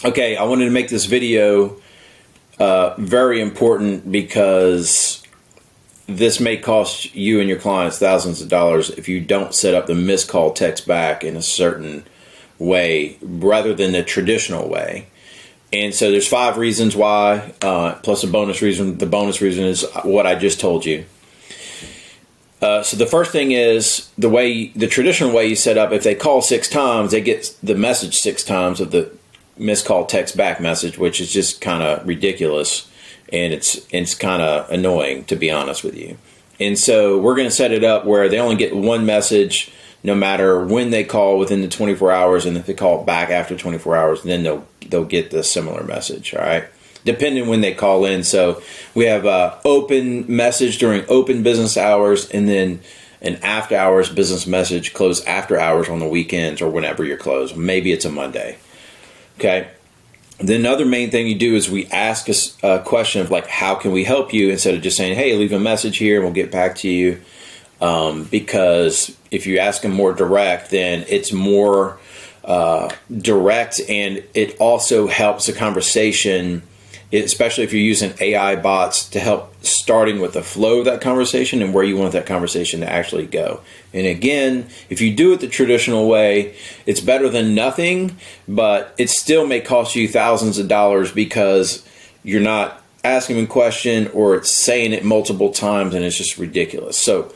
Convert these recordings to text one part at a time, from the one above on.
Okay, I wanted to make this video very important because this may cost you and your clients thousands of dollars if you don't set up the missed call text back in a certain way rather than the traditional way. And so there's 5 reasons why, plus a bonus reason. The bonus reason is what I just told you. So the first thing is the traditional way you set up, if they call 6 times, they get the message 6 times of the missed call text back message, which is just kind of ridiculous. And it's kind of annoying, to be honest with you. And so we're going to set it up where they only get 1 message no matter when they call within the 24 hours. And if they call back after 24 hours, then they'll get the similar message, all right? Depending when they call in. So we have open message during open business hours, and then an after hours business message closed after hours on the weekends or whenever you're closed. Maybe it's a Monday. Okay. Then another main thing you do is we ask a question of like, how can we help you, instead of just saying, hey, leave a message here and we'll get back to you. Because if you ask them more direct, then it's more direct, and it also helps the conversation, especially if you're using AI bots to help starting with the flow of that conversation and where you want that conversation to actually go. And again, if you do it the traditional way, it's better than nothing, but it still may cost you thousands of dollars because you're not asking them a question or it's saying it multiple times and it's just ridiculous. So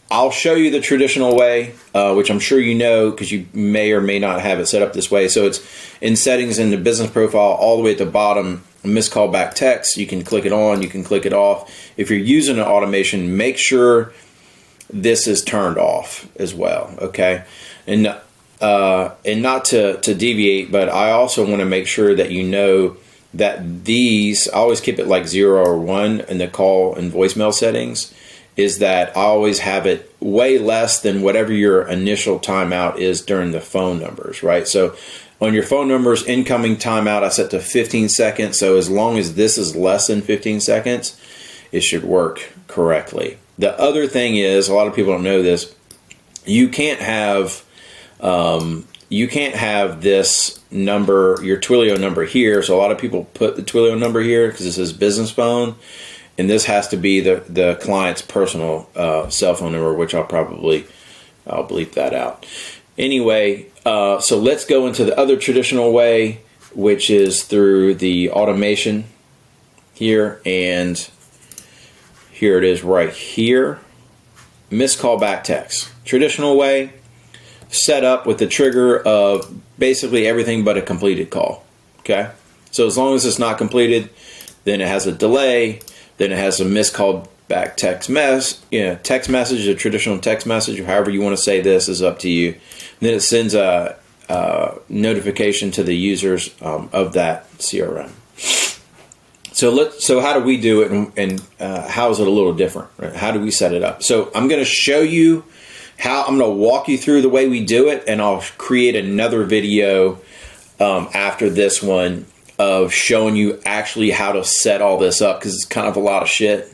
I'll show you the traditional way, which I'm sure you know because you may or may not have it set up this way. So it's in settings in the business profile all the way at the bottom, missed call back text. You can click it on, you can click it off. If you're using an automation, make sure this is turned off as well, okay? And not to deviate, but I also want to make sure that you know that these, I always keep it like 0 or 1 in the call and voicemail settings, is that I always have it way less than whatever your initial timeout is during the phone numbers, right? So on your phone numbers, incoming timeout, I set to 15 seconds. So as long as this is less than 15 seconds, it should work correctly. The other thing is, a lot of people don't know this, you can't have this number, your Twilio number here. So a lot of people put the Twilio number here because this is business phone. And this has to be the client's personal cell phone number, which I'll bleep that out. Anyway, so let's go into the other traditional way, which is through the automation here. And here it is right here. Missed call back text. Traditional way, set up with the trigger of basically everything but a completed call. Okay? So as long as it's not completed, then it has a delay. Then it has a missed call back text message, a traditional text message, or however you want to say this is up to you. And then it sends a notification to the users of that CRM. So how do we do it, and how is it a little different? Right? How do we set it up? So I'm going to show you how. I'm going to walk you through the way we do it, and I'll create another video after this one of showing you actually how to set all this up, because it's kind of a lot of shit,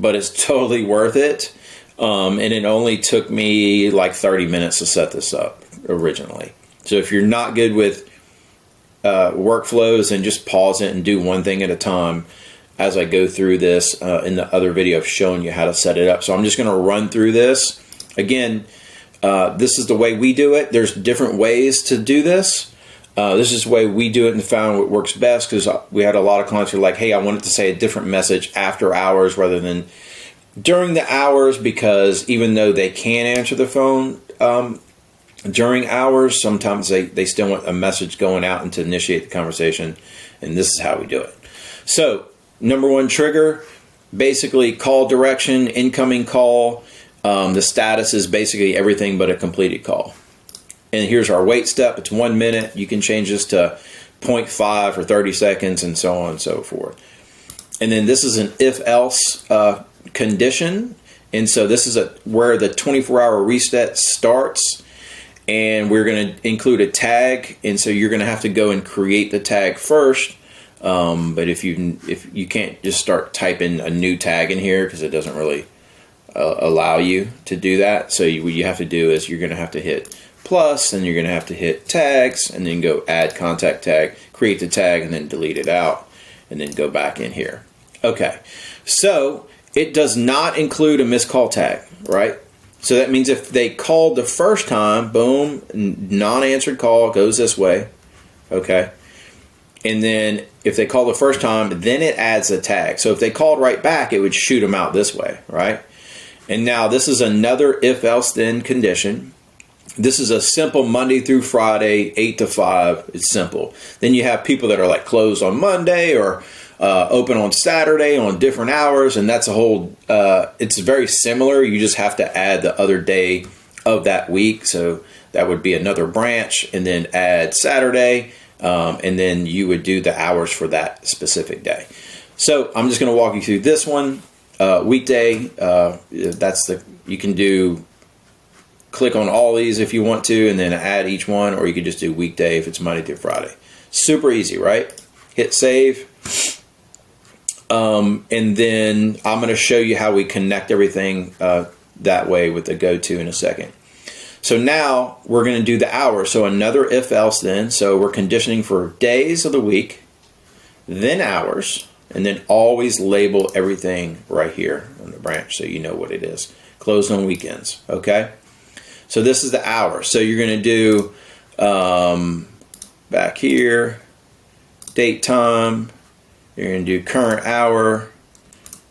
but it's totally worth it. And it only took me like 30 minutes to set this up originally. So if you're not good with workflows, then just pause it and do one thing at a time as I go through this in the other video of showing you how to set it up. So I'm just going to run through this. Again, this is the way we do it. There's different ways to do this. This is the way we do it and found what works best, because we had a lot of clients who were like, hey, I wanted to say a different message after hours rather than during the hours, because even though they can answer the phone during hours, sometimes they still want a message going out and to initiate the conversation, and this is how we do it. So number 1 trigger, basically call direction, incoming call. The status is basically everything but a completed call. And here's our wait step. It's 1 minute. You can change this to 0.5 or 30 seconds and so on and so forth. And then this is an if-else condition. And so this is where the 24-hour reset starts. And we're going to include a tag. And so you're going to have to go and create the tag first. But if you can't just start typing a new tag in here, because it doesn't really allow you to do that. So what you have to do is you're going to have to hit plus, and you're going to have to hit tags and then go add contact tag, create the tag, and then delete it out, and then go back in here. Okay, so it does not include a missed call tag, right? So that means if they called the first time, boom, non-answered call goes this way, okay? And then if they call the first time, then it adds a tag. So if they called right back, it would shoot them out this way, right? And now this is another if-else-then condition. This is a simple Monday through Friday, 8 to 5. It's simple. Then you have people that are like closed on Monday or open on Saturday on different hours, and that's a whole, it's very similar. You just have to add the other day of that week. So that would be another branch, and then add Saturday, and then you would do the hours for that specific day. So I'm just going to walk you through this one. Weekday, you can click on all these if you want to, and then add each one, or you could just do weekday if it's Monday through Friday. Super easy, right? Hit save. And then I'm going to show you how we connect everything that way with the go-to in a second. So now we're going to do the hours. So another if-else then. So we're conditioning for days of the week, then hours, and then always label everything right here on the branch so you know what it is. Closed on weekends, okay? So this is the hour. So you're going to do back here, date, time. You're going to do current hour,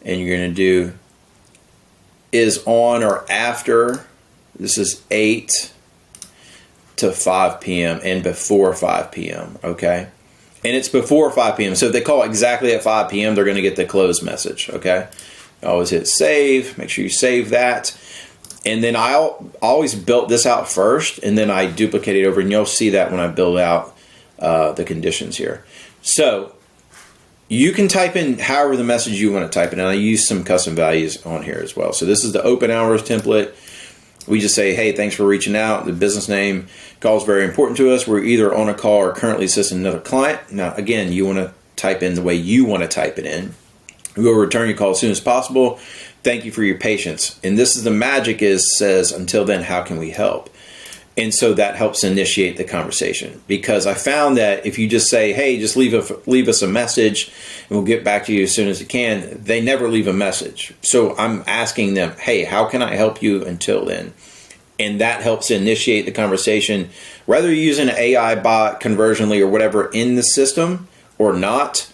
and you're going to do is on or after. This is 8 to 5 p.m. and before 5 p.m., okay? And it's before 5 p.m. So if they call exactly at 5 p.m., they're going to get the close message, okay? Always hit save. Make sure you save that. And then I always built this out first, and then I duplicate it over, and you'll see that when I build out the conditions here. So you can type in however the message you want to type in, and I use some custom values on here as well. So this is the open hours template. We just say, hey, thanks for reaching out. The business name, call is very important to us. We're either on a call or currently assisting another client. Now, again, you want to type in the way you want to type it in. We will return your call as soon as possible. Thank you for your patience. And this is the magic says, until then, how can we help? And so that helps initiate the conversation, because I found that if you just say, hey, just leave us a message and we'll get back to you as soon as we can, they never leave a message. So I'm asking them, hey, how can I help you until then? And that helps initiate the conversation, whether you're using an AI bot, Conversionly, or whatever in the system or not.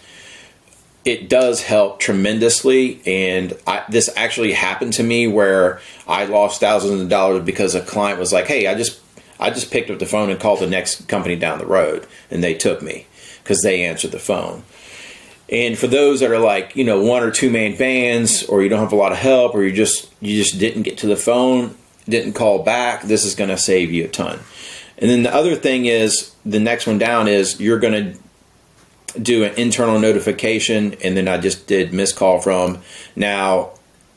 It does help tremendously, and this actually happened to me where I lost thousands of dollars because a client was like, hey, I just picked up the phone and called the next company down the road, and they took me because they answered the phone. And for those that are like, one or two man bands, or you don't have a lot of help, or you just didn't get to the phone, didn't call back, this is going to save you a ton. And then the other thing is, the next one down is you're going to do an internal notification, and then I just did missed call from. Now,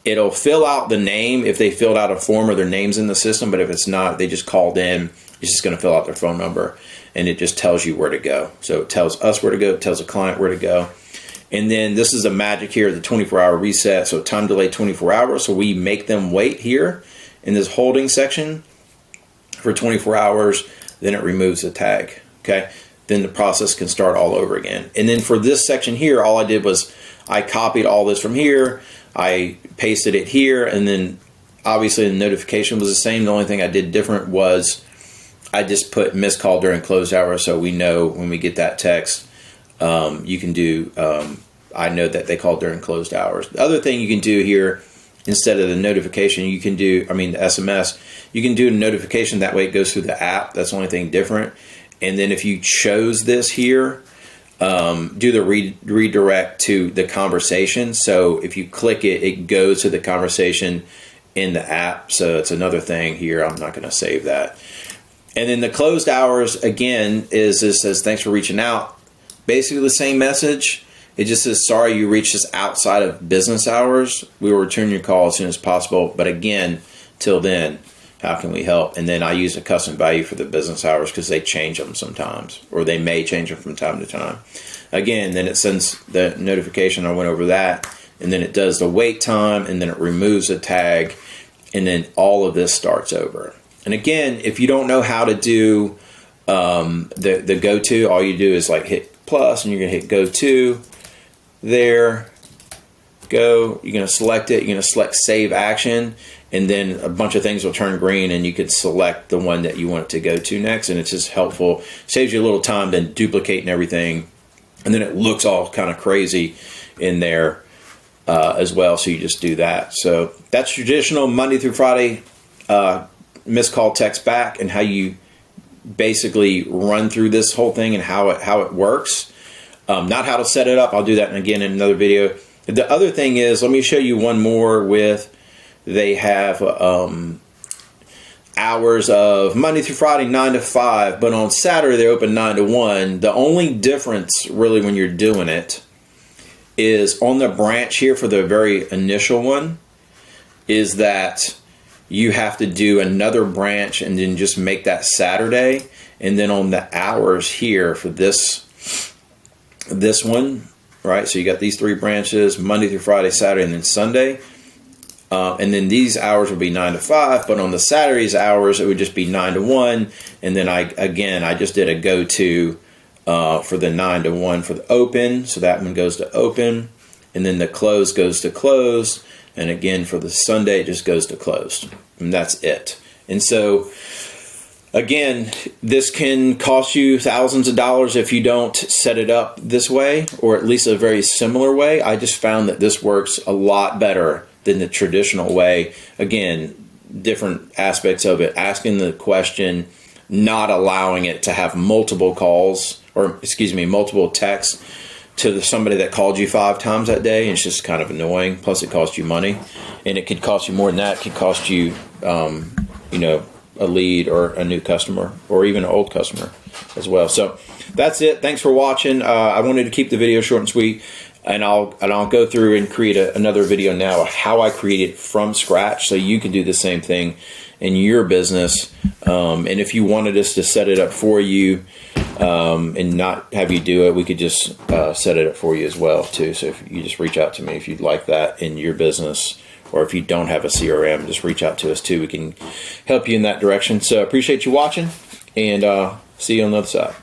it'll fill out the name if they filled out a form or their name's in the system, but if it's not, they just called in, it's just going to fill out their phone number, and it just tells you where to go. So it tells us where to go, it tells the client where to go. And then this is the magic here, the 24-hour reset. So time delay 24 hours. So we make them wait here in this holding section for 24 hours. Then it removes the tag, okay? Then the process can start all over again. And then for this section here, all I did was I copied all this from here, I pasted it here, and then obviously the notification was the same. The only thing I did different was I just put missed call during closed hours, so we know when we get that text, you can do, I know that they called during closed hours. The other thing you can do here, instead of the notification, you can do, the SMS, you can do a notification, that way it goes through the app. That's the only thing different. And then if you chose this here, do the redirect to the conversation. So if you click it, it goes to the conversation in the app. So it's another thing here. I'm not going to save that. And then the closed hours, again, it says, thanks for reaching out. Basically the same message. It just says, sorry you reached us outside of business hours. We will return your call as soon as possible. But again, till then, how can we help? And then I use a custom value for the business hours because they change them sometimes, or they may change them from time to time. Again, then it sends the notification. I went over that, and then it does the wait time, and then it removes a tag, and then all of this starts over. And again, if you don't know how to do the go to, all you do is like hit plus, and you're going to hit go to there. Go. You're going to select it. You're going to select save action, and then a bunch of things will turn green, and you could select the one that you want it to go to next. And it's just helpful. Saves you a little time than duplicating everything, and then it looks all kind of crazy in there as well. So you just do that. So that's traditional Monday through Friday missed call text back, and how you basically run through this whole thing and how it works. Not how to set it up. I'll do that again in another video. The other thing is, let me show you one more with, they have hours of Monday through Friday, 9 to 5, but on Saturday they open 9 to 1. The only difference really when you're doing it is on the branch here for the very initial one is that you have to do another branch and then just make that Saturday. And then on the hours here for this one, right? So you got these 3 branches, Monday through Friday, Saturday, and then Sunday. And then these hours will be 9 to 5, but on the Saturday's hours, it would just be 9 to 1. And then I just did a go to for the 9 to 1 for the open. So that one goes to open, and then the close goes to close. And again, for the Sunday, it just goes to closed, and that's it. And so again, this can cost you thousands of dollars if you don't set it up this way, or at least a very similar way. I just found that this works a lot better than the traditional way. Again, different aspects of it, asking the question, not allowing it to have multiple calls, or excuse me, multiple texts to somebody that called you 5 times that day. And it's just kind of annoying. Plus it costs you money, and it could cost you more than that. It could cost you, a lead or a new customer, or even an old customer as well. So that's it. Thanks for watching. I wanted to keep the video short and sweet, and I'll go through and create another video now of how I create it from scratch, so you can do the same thing in your business. And if you wanted us to set it up for you and not have you do it, we could just set it up for you as well too. So if you just reach out to me if you'd like that in your business. Or if you don't have a CRM, just reach out to us too. We can help you in that direction. So I appreciate you watching, and see you on the other side.